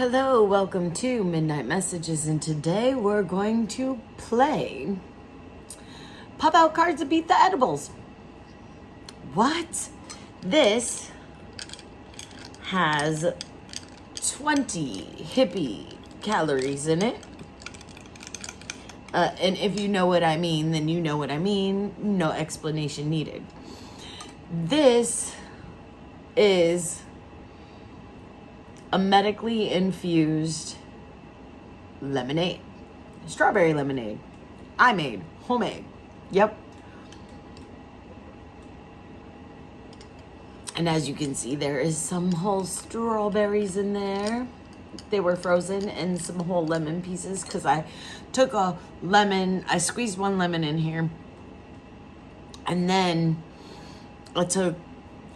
Hello, welcome to Midnight Messages, and today we're going to play Pop Out Cards and Beat the Edibles. What? This has 20 hippie calories in it. And if you know what I mean, then you know what I mean. No explanation needed. This is a medically infused lemonade. Strawberry lemonade. I made. Homemade. Yep. And as you can see, there is some whole strawberries in there. They were frozen, and some whole lemon pieces, because I took a lemon, I squeezed one lemon in here, and then I took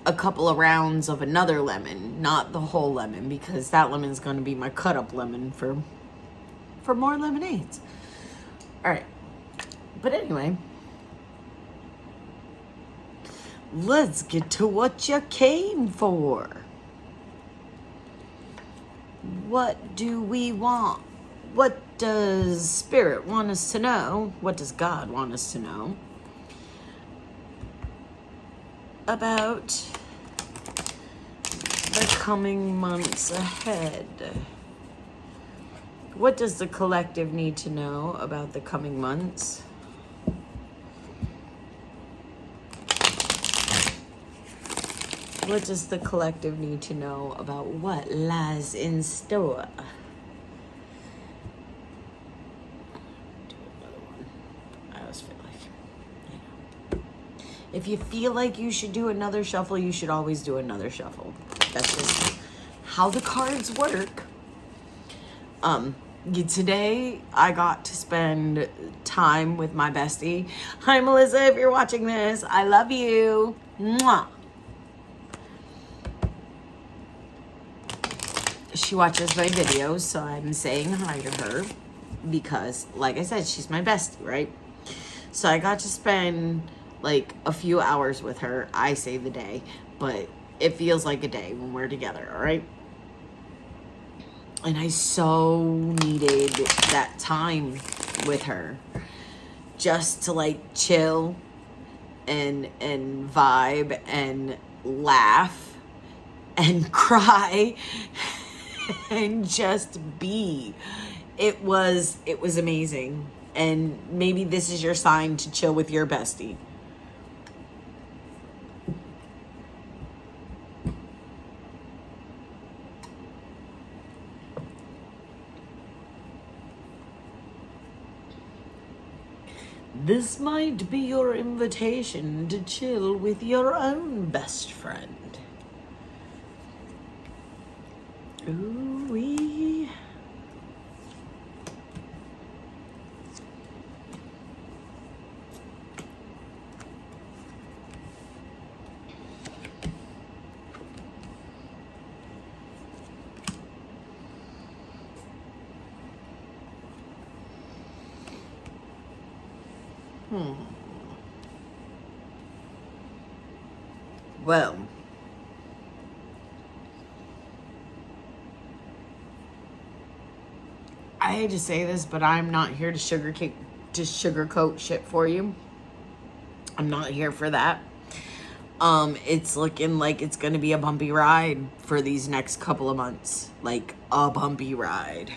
a couple of rounds of another lemon, not the whole lemon, because that lemon is going to be my cut up lemon for more lemonades. All right. But anyway, let's get to what you came for. What do we want? What does Spirit want us to know? What does God want us to know about the coming months ahead? What does the collective need to know about the coming months? What does the collective need to know about what lies in store? Do another one. I always feel like, if you feel like you should do another shuffle, you should always do another shuffle. That's just how the cards work. Today I got to spend time with my bestie. Hi, Melissa, if you're watching this, I love you. Mwah. She watches my videos, so I'm saying hi to her because, like I said, she's my bestie, right? So I got to spend like a few hours with her. I say the day, but it feels like a day when we're together, all right? And I so needed that time with her just to like chill and vibe and laugh and cry and just be. It was amazing. And maybe this is your sign to chill with your bestie. This might be your invitation to chill with your own best friend. Ooh-wee. Well, I hate to say this, but I'm not here to sugarcoat shit for you. I'm not here for that. It's looking like it's gonna be a bumpy ride for these next couple of months. Like a bumpy ride.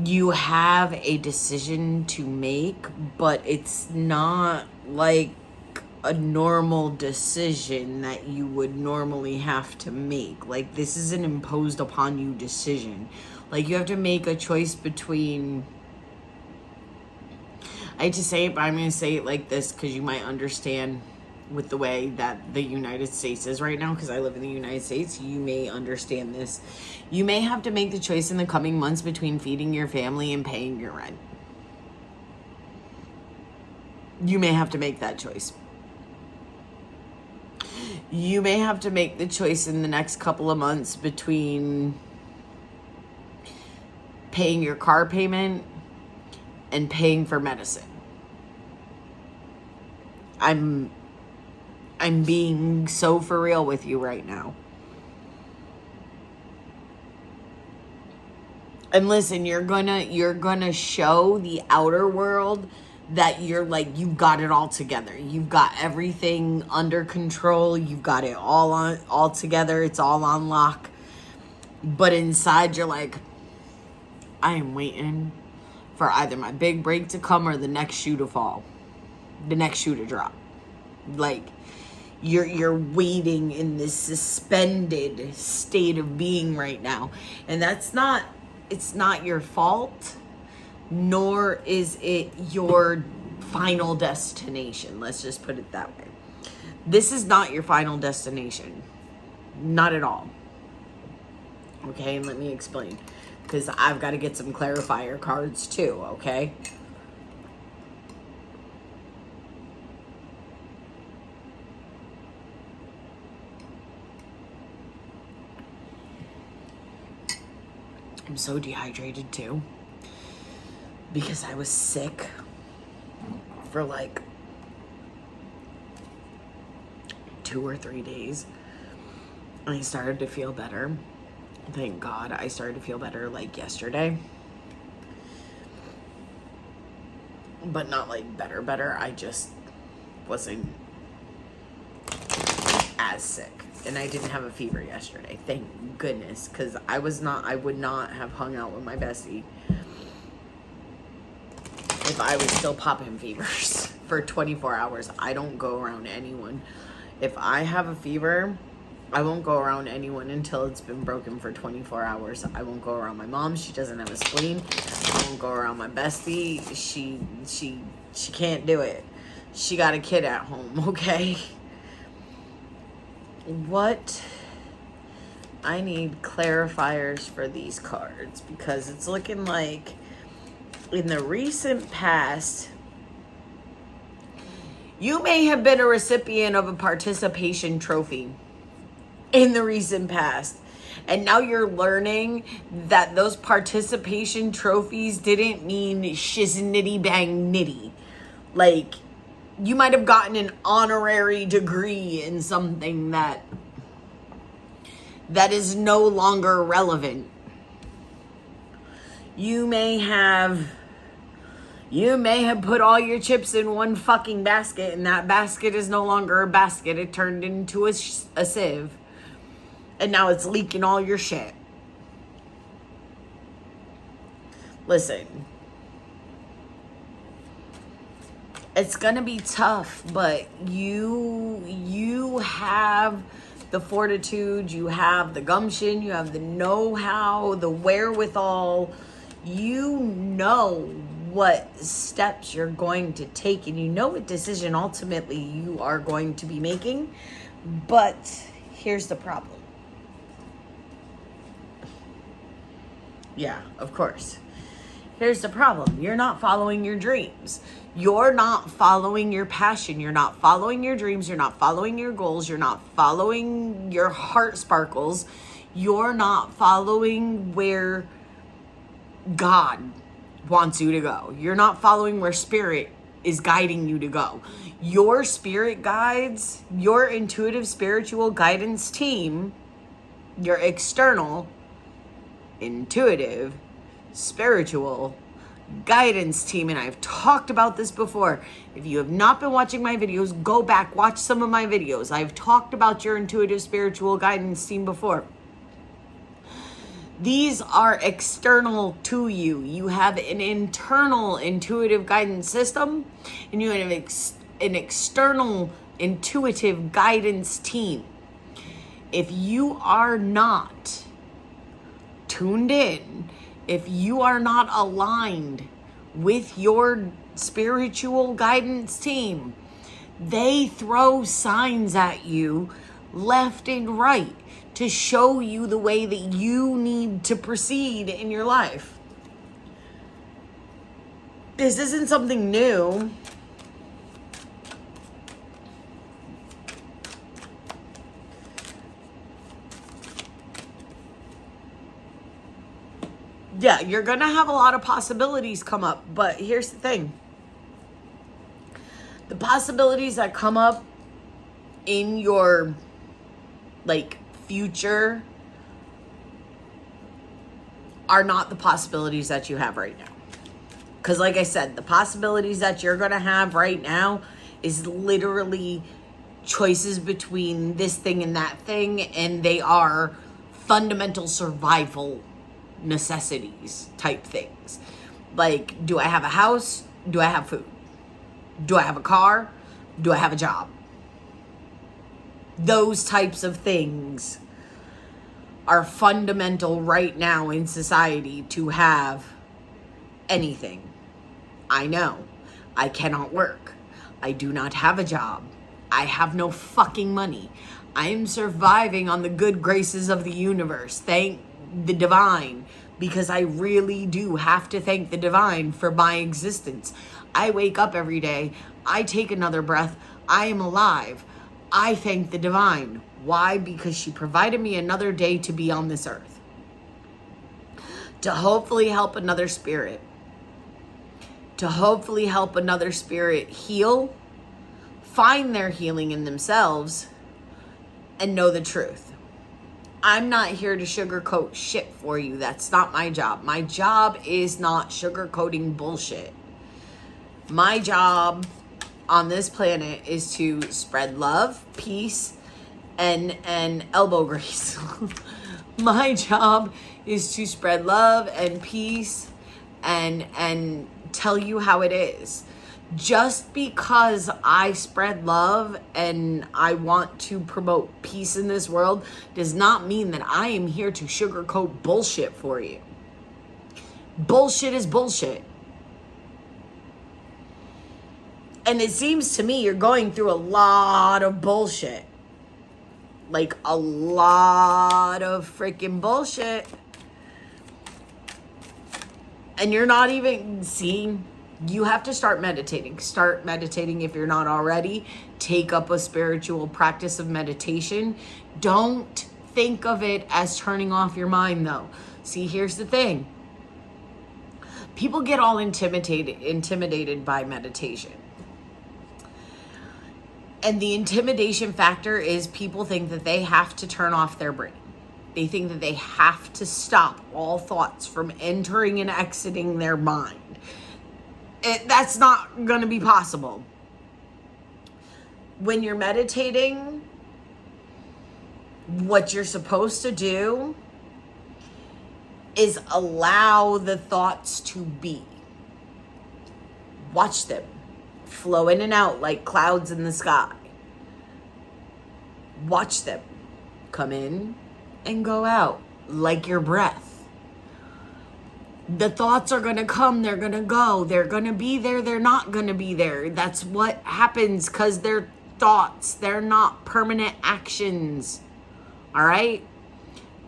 You have a decision to make, but it's not like a normal decision that you would normally have to make. Like, this is an imposed upon you decision. Like, you have to make a choice between, I hate to say it, but I'm going to say it like this because you might understand with the way that the United States is right now, because I live in the United States. You may understand this. You may have to make the choice in the coming months between feeding your family and paying your rent. You may have to make that choice. You may have to make the choice in the next couple of months between paying your car payment and paying for medicine. I'm I'm being so for real with you right now. And listen, you're gonna show the outer world that you're like, you've got it all together. You've got everything under control. You've got it all together. It's all on lock. But inside you're like, I am waiting for either my big break to come or the next shoe to fall. The next shoe to drop. Like, you're waiting in this suspended state of being right now. And it's not your fault, nor is it your final destination. Let's just put it that way. This is not your final destination. Not at all. Okay, and let me explain. Because I've got to get some clarifier cards too, okay? I'm so dehydrated too, because I was sick for like 2 or 3 days. I started to feel better. Thank God I started to feel better like yesterday. But not like better. I just wasn't as sick. And I didn't have a fever yesterday. Thank goodness. Because I would not have hung out with my bestie if I was still popping fevers for 24 hours. I don't go around anyone. If I have a fever, I won't go around anyone until it's been broken for 24 hours. I won't go around my mom. She doesn't have a spleen. I won't go around my bestie. She can't do it. She got a kid at home, okay? What? I need clarifiers for these cards because it's looking like in the recent past, you may have been a recipient of a participation trophy in the recent past. And now you're learning that those participation trophies didn't mean shiznitty bang nitty. Like, you might have gotten an honorary degree in something that is no longer relevant. You may have put all your chips in one fucking basket, and that basket is no longer a basket. It turned into a sieve. And now it's leaking all your shit. Listen. It's gonna be tough, but you have the fortitude, you have the gumption, you have the know-how, the wherewithal. You know what steps you're going to take, and you know what decision ultimately you are going to be making. But here's the problem. Yeah, of course. Here's the problem. You're not following your dreams. You're not following your passion. You're not following your dreams. You're not following your goals. You're not following your heart sparkles. You're not following where God wants you to go. You're not following where spirit is guiding you to go. Your spirit guides, your intuitive spiritual guidance team, your external intuitive spiritual guidance team, and I've talked about this before. If you have not been watching my videos, go back, watch some of my videos. I've talked about your intuitive spiritual guidance team before. These are external to you. You have an internal intuitive guidance system, and you have an external intuitive guidance team. If you are not tuned in, if you are not aligned with your spiritual guidance team, they throw signs at you left and right to show you the way that you need to proceed in your life. This isn't something new. Yeah, you're going to have a lot of possibilities come up, but here's the thing. The possibilities that come up in your like future are not the possibilities that you have right now. Because like I said, the possibilities that you're going to have right now is literally choices between this thing and that thing, and they are fundamental survival necessities type things. Like, do I have a house? Do I have food? Do I have a car? Do I have a job? Those types of things are fundamental right now in society to have anything. I know. I cannot work. I do not have a job. I have no fucking money. I am surviving on the good graces of the universe. Thank the divine, because I really do have to thank the divine for my existence. I wake up every day. I take another breath. I am alive. I thank the divine. Why? Because she provided me another day to be on this earth, to hopefully help another spirit, to hopefully help another spirit heal, find their healing in themselves, and know the truth. I'm not here to sugarcoat shit for you. That's not my job. My job is not sugarcoating bullshit. My job on this planet is to spread love, peace, and elbow grease. My job is to spread love and peace and tell you how it is. Just because I spread love and I want to promote peace in this world does not mean that I am here to sugarcoat bullshit for you. Bullshit is bullshit. And it seems to me you're going through a lot of bullshit. Like a lot of freaking bullshit. And you're not even seeing. You have to start meditating. Start meditating if you're not already. Take up a spiritual practice of meditation. Don't think of it as turning off your mind, though. See, here's the thing. People get all intimidated by meditation. And the intimidation factor is people think that they have to turn off their brain. They think that they have to stop all thoughts from entering and exiting their mind. That's not going to be possible. When you're meditating, what you're supposed to do is allow the thoughts to be. Watch them flow in and out like clouds in the sky. Watch them come in and go out like your breath. The thoughts are going to come, they're going to go, they're going to be there, they're not going to be there. That's what happens because they're thoughts. They're not permanent actions. All right?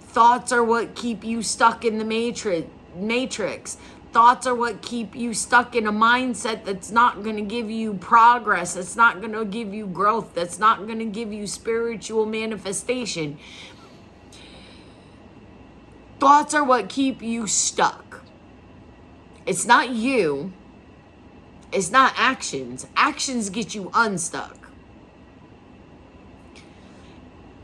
Thoughts are what keep you stuck in the matrix. Thoughts are what keep you stuck in a mindset that's not going to give you progress. That's not going to give you growth. That's not going to give you spiritual manifestation. Thoughts are what keep you stuck. It's not you. It's not actions. Actions get you unstuck.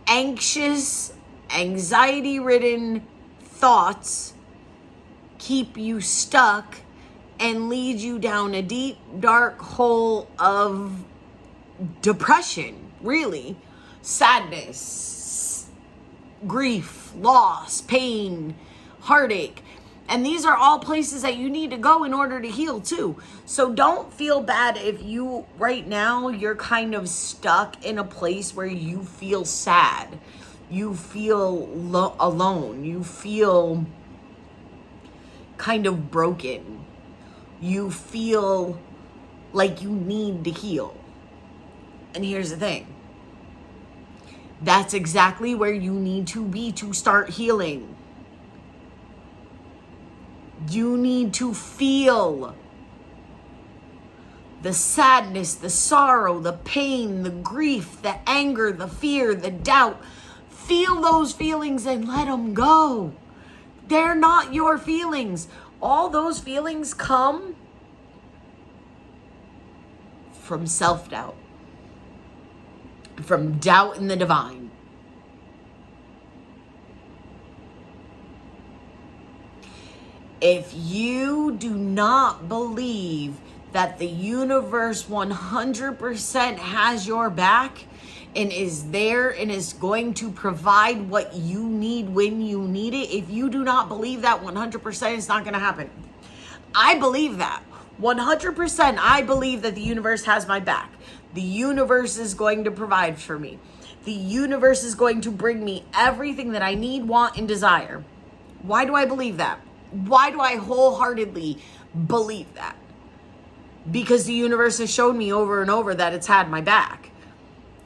Anxious, anxiety-ridden thoughts keep you stuck and lead you down a deep, dark hole of depression, really. Sadness, grief, loss, pain, heartache. And these are all places that you need to go in order to heal too. So don't feel bad if you, right now, you're kind of stuck in a place where you feel sad. You feel alone. You feel kind of broken. You feel like you need to heal. And here's the thing. That's exactly where you need to be to start healing. You need to feel the sadness, the sorrow, the pain, the grief, the anger, the fear, the doubt. Feel those feelings and let them go. They're not your feelings. All those feelings come from self-doubt, from doubt in the divine. If you do not believe that the universe 100% has your back and is there and is going to provide what you need when you need it, if you do not believe that 100%, it's not going to happen. I believe that. 100% I believe that the universe has my back. The universe is going to provide for me. The universe is going to bring me everything that I need, want, and desire. Why do I believe that? Why do I wholeheartedly believe that? Because the universe has shown me over and over that it's had my back.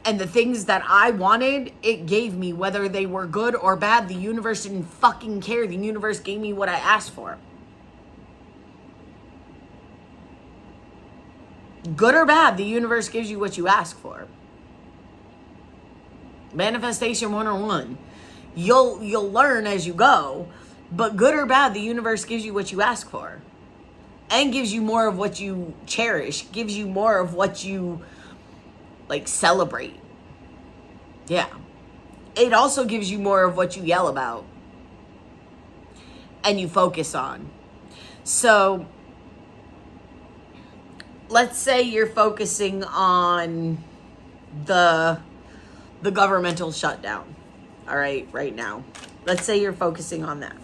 And the things that I wanted, it gave me, whether they were good or bad. The universe didn't fucking care. The universe gave me what I asked for. Good or bad, the universe gives you what you ask for. Manifestation 101. You'll learn as you go, but good or bad, the universe gives you what you ask for. And gives you more of what you cherish, gives you more of what you celebrate. Yeah. It also gives you more of what you yell about and you focus on. So let's say you're focusing on the governmental shutdown. All right now. Let's say you're focusing on that.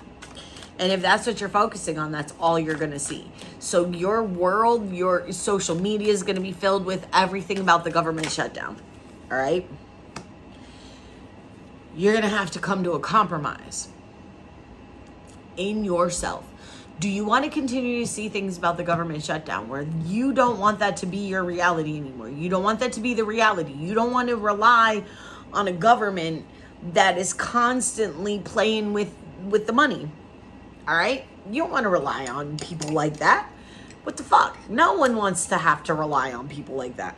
And if that's what you're focusing on, that's all you're going to see. So your world, your social media is going to be filled with everything about the government shutdown. All right? You're going to have to come to a compromise in yourself. Do you want to continue to see things about the government shutdown where you don't want that to be your reality anymore? You don't want that to be the reality. You don't want to rely on a government that is constantly playing with the money. All right? You don't want to rely on people like that. What the fuck? No one wants to have to rely on people like that.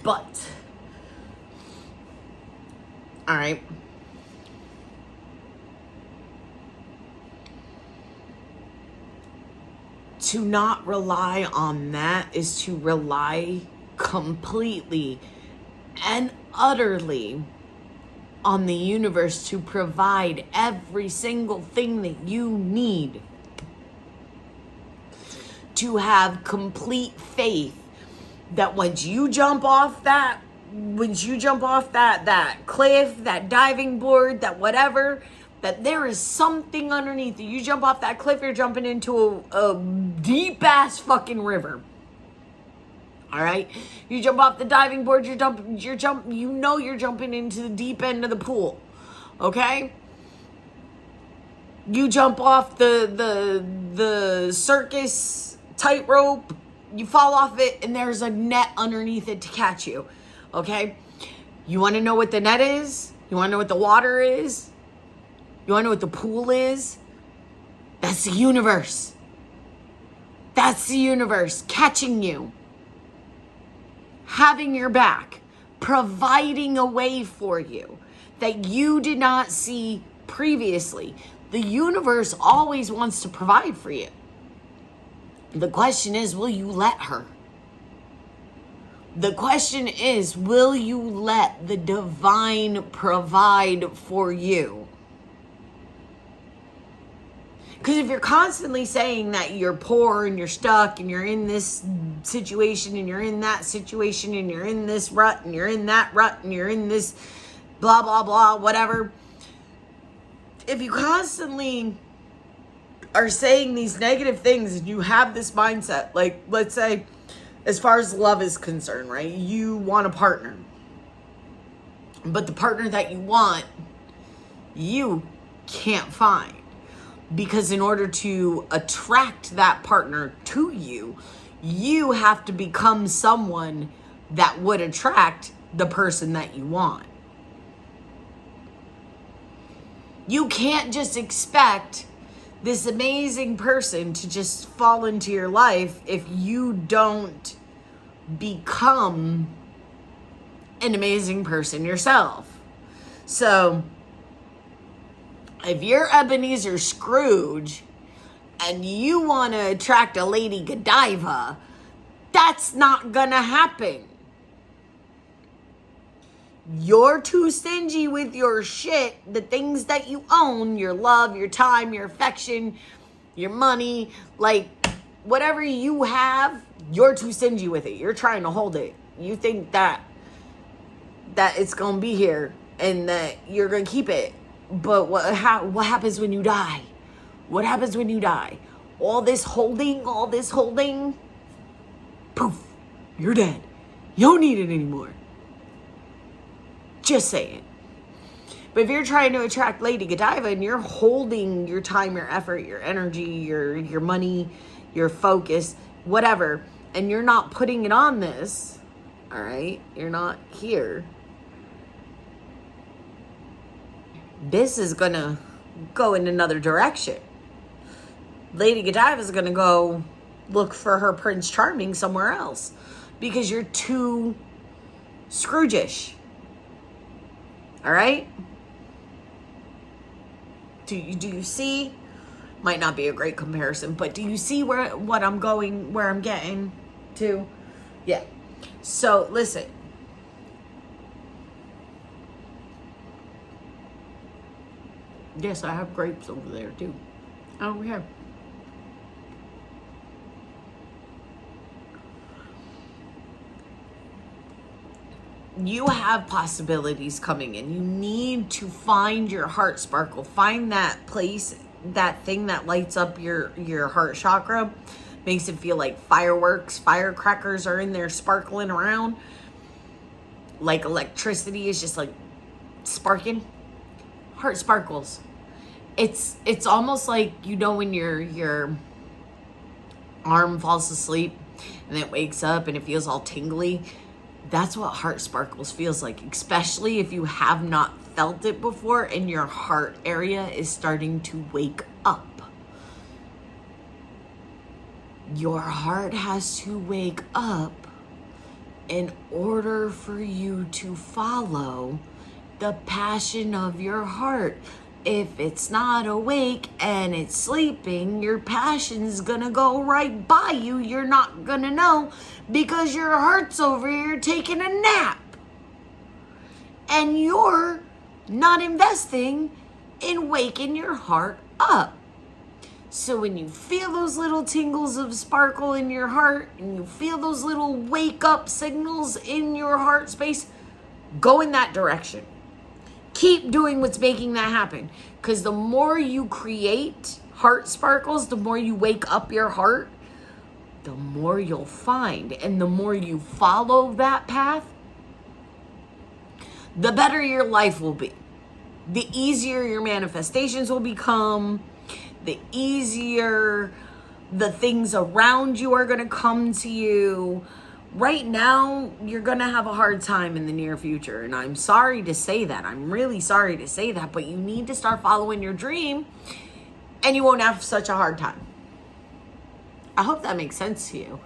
But, all right. To not rely on that is to rely completely and utterly on the universe to provide every single thing that you need. To have complete faith that once you jump off that cliff, that diving board, that whatever, that there is something underneath you. You jump off that cliff, you're jumping into a deep ass fucking river. All right? You jump off the diving board, you're jumping into the deep end of the pool. Okay? You jump off the circus tightrope, you fall off it, and there's a net underneath it to catch you. Okay? You want to know what the net is? You want to know what the water is? You want to know what the pool is? That's the universe. That's the universe catching you, having your back, providing a way for you that you did not see previously. The universe always wants to provide for you. The question is, will you let her? The question is, will you let the divine provide for you? Because if you're constantly saying that you're poor and you're stuck and you're in this situation and you're in that situation and you're in this rut and you're in that rut and you're in this blah, blah, blah, whatever. If you constantly are saying these negative things and you have this mindset, like let's say as far as love is concerned, right? You want a partner. But the partner that you want, you can't find. Because in order to attract that partner to you, you have to become someone that would attract the person that you want. You can't just expect this amazing person to just fall into your life if you don't become an amazing person yourself. So If you're Ebenezer Scrooge and you want to attract a Lady Godiva, that's not gonna happen. You're too stingy with your shit, the things that you own, your love, your time, your affection, your money, like whatever you have, you're too stingy with it. You're trying to hold it. You think that it's gonna be here and that you're gonna keep it. But what happens when you die? What happens when you die? All this holding, poof, you're dead. You don't need it anymore. Just saying. But if you're trying to attract Lady Godiva and you're holding your time, your effort, your energy, your money, your focus, whatever, and you're not putting it on this, all right? You're not here. This is gonna go in another direction. Lady Godiva is gonna go look for her Prince Charming somewhere else because you're too Scrooge-ish. All right? Do you see? Might not be a great comparison, but do you see where I'm getting to? Yeah. So listen. Yes, I have grapes over there too. I don't care. You have possibilities coming in. You need to find your heart sparkle. Find that place, that thing that lights up your heart chakra. Makes it feel like fireworks, firecrackers are in there sparkling around. Like electricity is just like sparking. Heart sparkles. It's almost like, you know, when your arm falls asleep and it wakes up and it feels all tingly. That's what heart sparkles feels like, especially if you have not felt it before and your heart area is starting to wake up. Your heart has to wake up in order for you to follow the passion of your heart. If it's not awake and it's sleeping, your passion's gonna go right by you. You're not gonna know because your heart's over here taking a nap. And you're not investing in waking your heart up. So when you feel those little tingles of sparkle in your heart and you feel those little wake up signals in your heart space, go in that direction. Keep doing what's making that happen. Because the more you create heart sparkles, the more you wake up your heart, the more you'll find. And the more you follow that path, the better your life will be. The easier your manifestations will become. The easier the things around you are going to come to you. Right now, you're going to have a hard time in the near future. And I'm sorry to say that. I'm really sorry to say that. But you need to start following your dream and you won't have such a hard time. I hope that makes sense to you.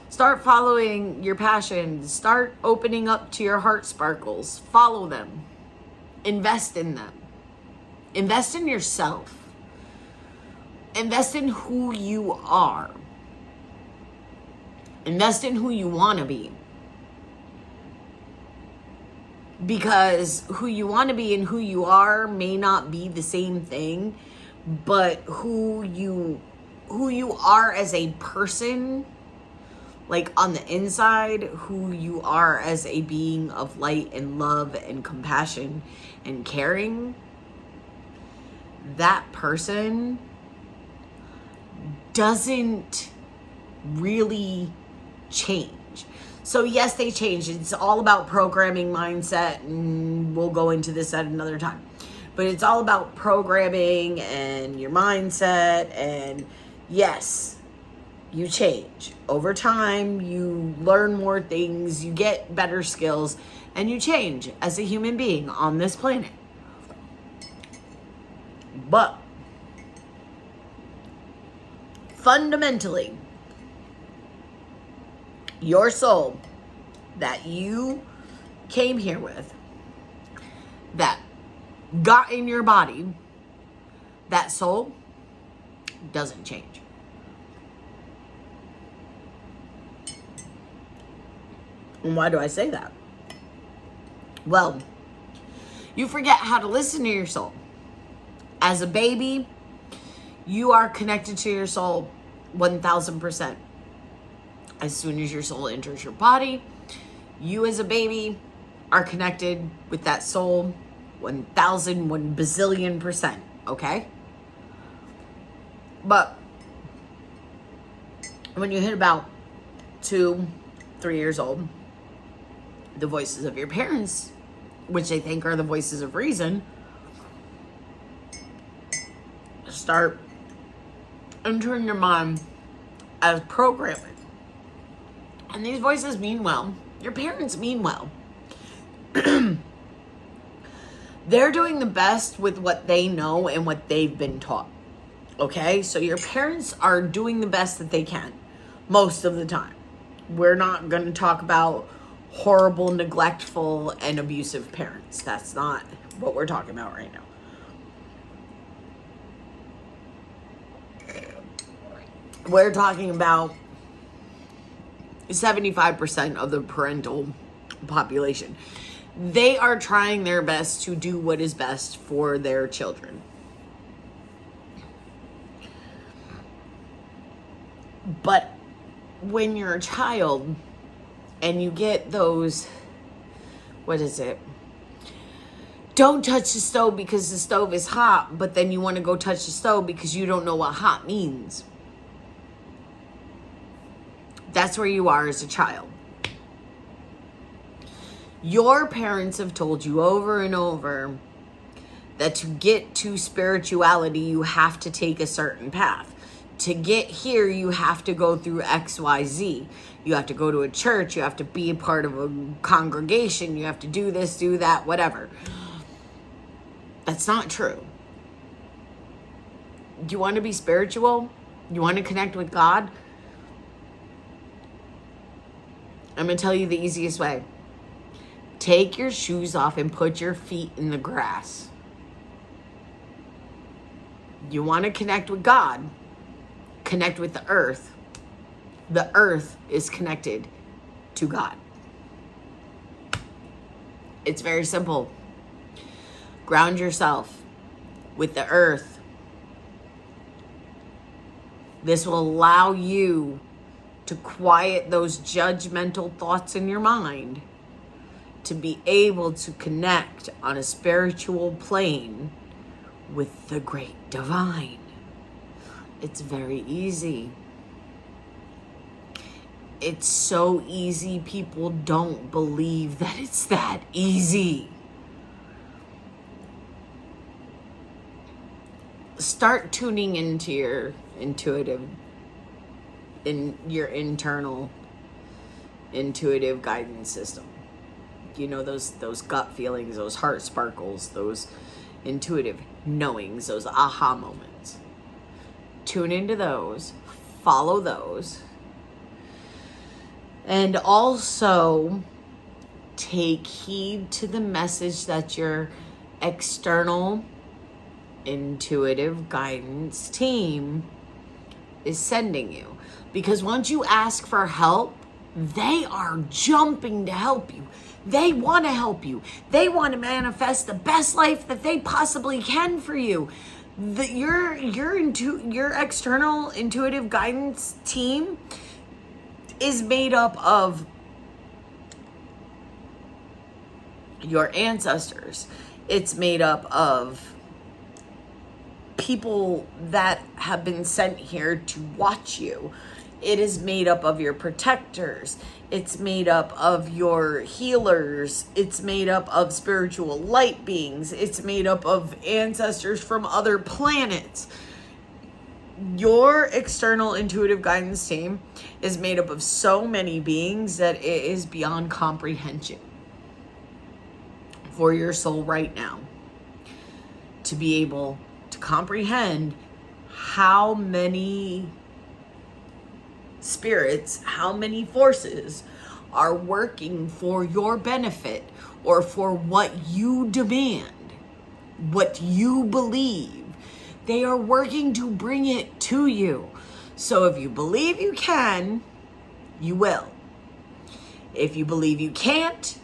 Start following your passions. Start opening up to your heart sparkles. Follow them. Invest in them. Invest in yourself. Invest in who you are. Invest in who you want to be. Because who you want to be and who you are may not be the same thing, but who you are as a person, like on the inside, who you are as a being of light and love and compassion and caring, that person doesn't really change. So yes, they change. It's all about programming, mindset, and we'll go into this at another time. But it's all about programming and your mindset, and yes, you change. Over time, you learn more things, you get better skills, and you change as a human being on this planet. But fundamentally, your soul that you came here with, that got in your body, that soul doesn't change. And why do I say that? Well, you forget how to listen to your soul. As a baby, you are connected to your soul 1000%. As soon as your soul enters your body, you as a baby are connected with that soul 1,000, 1 bazillion%, okay? But when you hit about 2, 3 years old, the voices of your parents, which they think are the voices of reason, start entering your mind as programming. And these voices mean well. Your parents mean well. They're doing the best with what they know and what they've been taught. Okay? So your parents are doing the best that they can most of the time. We're not going to talk about horrible, neglectful, and abusive parents. That's not what we're talking about right now. We're talking about 75% of the parental population. They are trying their best to do what is best for their children. But when you're a child and you get those, what is it? Don't touch the stove because the stove is hot, but then you want to go touch the stove because you don't know what hot means. That's where you are as a child. Your parents have told you over and over that to get to spirituality, you have to take a certain path. To get here, you have to go through XYZ. You have to go to a church. You have to be a part of a congregation. You have to do this, do that, whatever. That's not true. Do you want to be spiritual? You want to connect with God? I'm going to tell you the easiest way. Take your shoes off and put your feet in the grass. You want to connect with God? Connect with the earth. The earth is connected to God. It's very simple. Ground yourself with the earth. This will allow you to quiet those judgmental thoughts in your mind, to be able to connect on a spiritual plane with the great divine. It's very easy. It's so easy, people don't believe that it's that easy. Start tuning into your intuitive, in your internal intuitive guidance system. You know, those gut feelings, those heart sparkles, those intuitive knowings, those aha moments. Tune into those, follow those, and also take heed to the message that your external intuitive guidance team is sending you. Because once you ask for help, they are jumping to help you. They want to help you. They want to manifest the best life that they possibly can for you. Your external intuitive guidance team is made up of your ancestors. It's made up of people that have been sent here to watch you. It is made up of your protectors. It's made up of your healers. It's made up of spiritual light beings. It's made up of ancestors from other planets. Your external intuitive guidance team is made up of so many beings that it is beyond comprehension for your soul right now to be able to comprehend how many spirits, how many forces are working for your benefit or for what you demand, what you believe They are working to bring it to you. So if you believe you can, you will. If you believe you can't,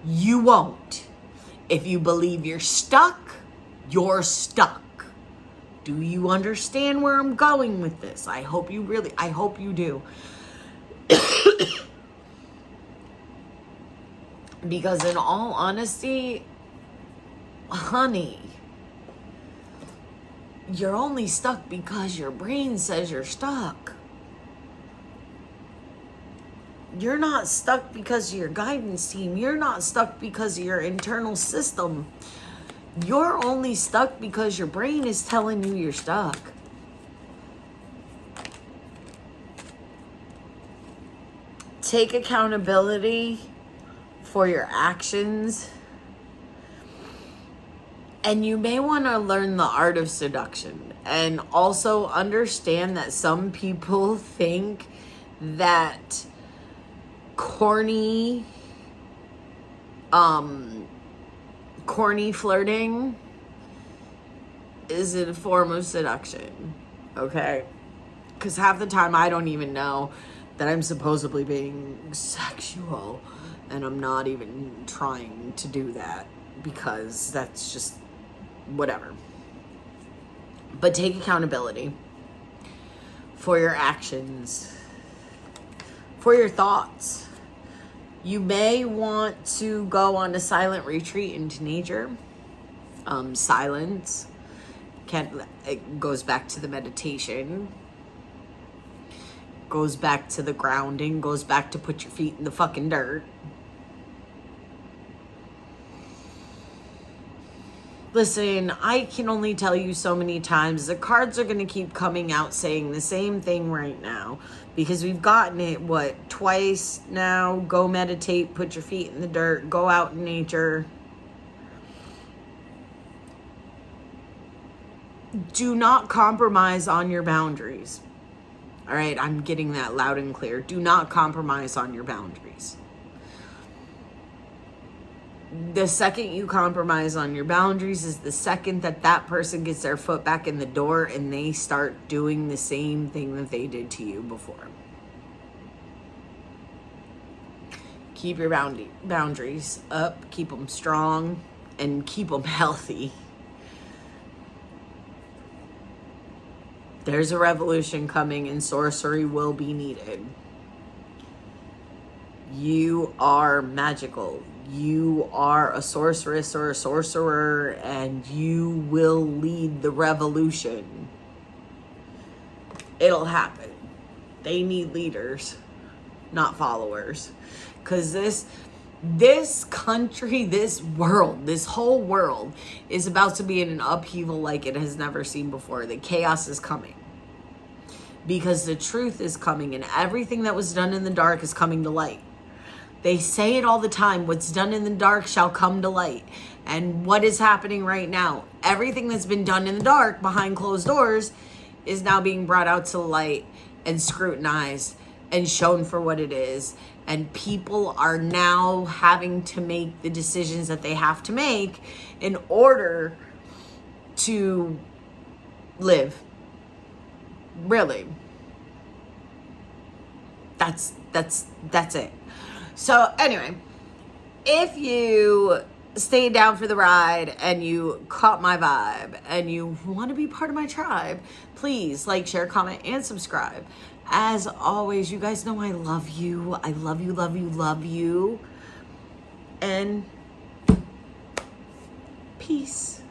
you won't. If you believe you're stuck, you're stuck. Do you understand where I'm going with this? I hope you do. Because in all honesty, honey, you're only stuck because your brain says you're stuck. You're not stuck because of your guidance team. You're not stuck because of your internal system. You're only stuck because your brain is telling you you're stuck. Take accountability for your actions. And you may want to learn the art of seduction. And also understand that some people think that corny flirting is a form of seduction. Okay? Because half the time I don't even know that I'm supposedly being sexual. And I'm not even trying to do that. Because that's just whatever. But take accountability for your actions, for your thoughts. You may want to go on a silent retreat into nature. Silence. It goes back to the meditation. Goes back to the grounding. Goes back to put your feet in the fucking dirt. Listen, I can only tell you so many times. The cards are going to keep coming out saying the same thing right now. Because we've gotten it, twice now. Go meditate, put your feet in the dirt, go out in nature. Do not compromise on your boundaries. All right, I'm getting that loud and clear. Do not compromise on your boundaries. The second you compromise on your boundaries is the second that person gets their foot back in the door and they start doing the same thing that they did to you before. Keep your boundaries up, keep them strong, and keep them healthy. There's a revolution coming and sorcery will be needed. You are magical. You are a sorceress or a sorcerer, and you will lead the revolution. It'll happen. They need leaders, not followers. Because this country, this world, this whole world is about to be in an upheaval like it has never seen before. The chaos is coming. Because the truth is coming, and everything that was done in the dark is coming to light. They say it all the time, what's done in the dark shall come to light. And what is happening right now? Everything that's been done in the dark behind closed doors is now being brought out to the light and scrutinized and shown for what it is. And people are now having to make the decisions that they have to make in order to live. Really. That's it. So anyway, if you stayed down for the ride and you caught my vibe and you want to be part of my tribe, please like, share, comment, and subscribe. As always, you guys know I love you. I love you, love you, love you. And peace.